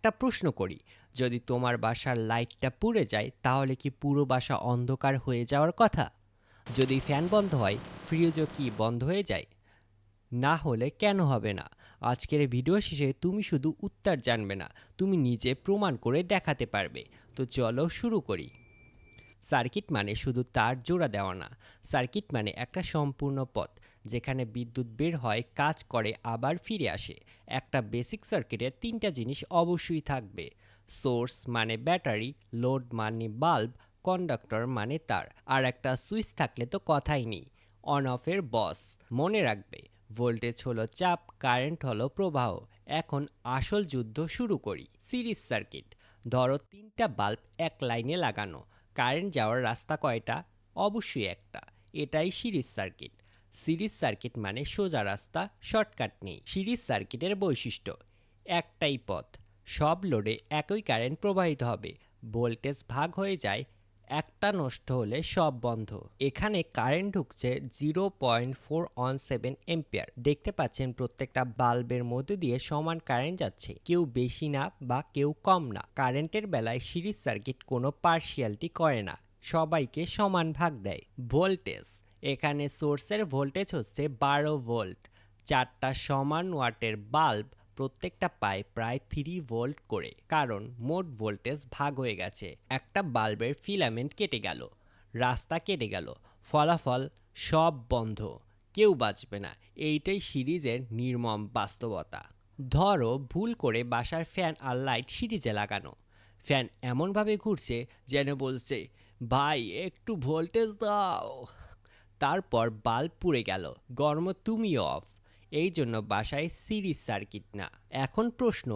একটা প্রশ্ন করি, যদি তোমার বাসার লাইটটা পুড়ে যায় তাহলে কি পুরো বাসা অন্ধকার হয়ে যাওয়ার কথা? যদি ফ্যান বন্ধ হয়, ফ্রিজও কি বন্ধ হয়ে যায়? না হলে কেন হবে না? আজকের এই ভিডিও শেষে তুমি শুধু উত্তর জানবে না, তুমি নিজে প্রমাণ করে দেখাতে পারবে। তো চলো শুরু করি। সার্কিট মানে শুধু তার জোড়া দেওয়া না। সার্কিট মানে একটা সম্পূর্ণ পথ যেখানে বিদ্যুৎ বের হয়, কাজ করে, আবার ফিরে আসে। একটা বেসিক সার্কিটে তিনটা জিনিস অবশ্যই থাকবে: সোর্স মানে ব্যাটারি, লোড মানে বাল্ব, কন্ডাক্টর মানে তার, আর একটা সুইচ থাকলে তো কথাই নেই, অন অফের বস। মনে রাখবে, ভোল্টেজ হলো চাপ, কারেন্ট হলো প্রবাহ। এখন আসল যুদ্ধ শুরু করি। Series circuit. ধরো তিনটা বাল্ব এক লাইনে লাগানো, কারেন্ট যাওয়ার রাস্তা কয়টা? অবশ্যই একটা। এটাই সিরিজ সার্কিট। সিরিজ সার্কিট মানে সোজা রাস্তা, শর্টকাট নেই। সিরিজ সার্কিটের বৈশিষ্ট্য: একটাই পথ, সব লোডে একই কারেন্ট প্রবাহিত হবে, ভোল্টেজ ভাগ হয়ে যায়, একটা নষ্ট হলে সব বন্ধ। এখানে কারেন্ট ঢুকছে 0.417 এম্পিয়ার। দেখতে পাচ্ছেন প্রত্যেকটা বাল্বের মধ্যে দিয়ে সমান কারেন্ট যাচ্ছে, কেউ বেশি না বা কেউ কম না। কারেন্টের বেলায় সিরিজ সার্কিট কোনো পার্শিয়ালিটি করে না, সবাইকে সমান ভাগ দেয়। ভোল্টেজ: এখানে সোর্সের ভোল্টেজ হচ্ছে 12 ভোল্ট। চারটা সমান ওয়াটের বাল্ব প্রত্যেকটা পায় প্রায় 3 ভোল্ট করে, কারণ মোট ভোল্টেজ ভাগ হয়ে গেছে। একটা বাল্বের ফিলামেন্ট কেটে গেল, রাস্তা কেটে গেল, ফলাফল সব বন্ধ, কেউ বাঁচবে না। এইটাই সিরিজের নির্মম বাস্তবতা। ধরো ভুল করে বাসার ফ্যান আর লাইট সিরিজে লাগানো। ফ্যান এমনভাবে ঘুরছে যেন বলছে, ভাই একটু ভোল্টেজ দাও। তারপর বাল্ব পুড়ে গেল, গরম তুমিও অফ। এই জন্য বাসায় সিরিজ সার্কিট না। এখন প্রশ্ন,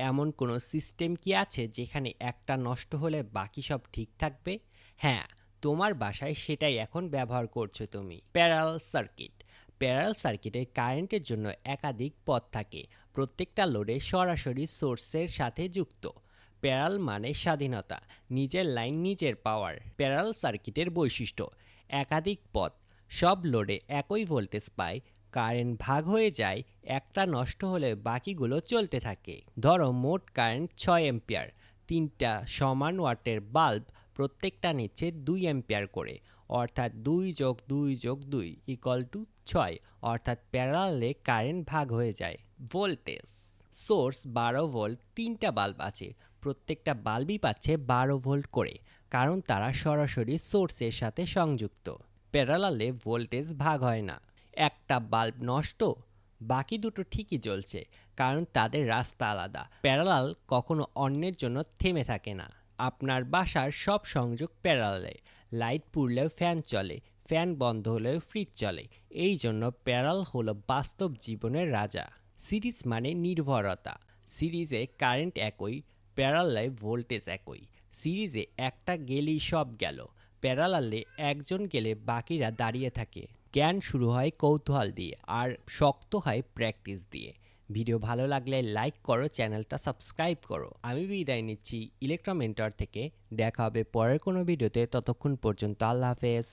এমন কোনো সিস্টেম কি আছে যেখানে একটা নষ্ট হলে বাকি সব ঠিক থাকবে? হ্যাঁ, তোমার বাসায় সেটাই এখন ব্যবহার করছো তুমি। Parallel circuit. প্যারালাল সার্কিটে কারেন্টের জন্য একাধিক পথ থাকে, প্রত্যেকটা লোডে সরাসরি সোর্সের সাথে যুক্ত। প্যারাল মানে স্বাধীনতা, নিজের লাইন নিজের পাওয়ার। প্যারালাল সার্কিটের বৈশিষ্ট্য: একাধিক পথ, সব লোডে একই ভোল্টেজ পায়, কারেন্ট ভাগ হয়ে যায়, একটা নষ্ট হলে বাকিগুলো চলতে থাকে। ধরো মোট কারেন্ট 6 এম্পিয়ার, তিনটা সমান ওয়াটের বাল্ব প্রত্যেকটা নিচ্ছে 2 এম্পিয়ার করে, অর্থাৎ 2 যোগ 2 যোগ 2 ইকুয়াল টু 6, অর্থাৎ প্যারালালে কারেন্ট ভাগ হয়ে যায়। ভোল্টেজ: সোর্স 12 ভোল্ট, তিনটা বাল্ব আছে, প্রত্যেকটা বাল্বই পাচ্ছে 12 ভোল্ট করে, কারণ তারা সরাসরি সোর্সের সাথে সংযুক্ত। প্যারালালে ভোল্টেজ ভাগ হয় না। একটা বাল্ব নষ্ট, বাকি দুটো ঠিকই জ্বলছে, কারণ তাদের রাস্তা আলাদা। প্যারালাল কখনো অন্যের জন্য থেমে থাকে না। আপনার বাসার সব সংযোগ প্যারালালে, লাইট পুড়লেও ফ্যান চলে, ফ্যান বন্ধ হলেও ফ্রিজ চলে। এই জন্য প্যারালাল হলো বাস্তব জীবনের রাজা। সিরিজ মানে নির্ভরতা। সিরিজে কারেন্ট একই, প্যারালালে ভোল্টেজ একই। সিরিজে একটা গেলেই সব গেল, প্যারালালে একজন গেলে বাকিরা দাঁড়িয়ে থাকে। জ্ঞান শুরু হয় কৌতূহল দিয়ে, আর শক্ত হয় প্র্যাকটিস দিয়ে। ভিডিও ভালো লাগলে লাইক করো, চ্যানেলটা সাবস্ক্রাইব করো। আমি বিদায় নিচ্ছি ইলেকট্রো মেন্টর থেকে। দেখা হবে পরের কোনো ভিডিওতে, ততক্ষণ পর্যন্ত আল্লাহ হাফেজ।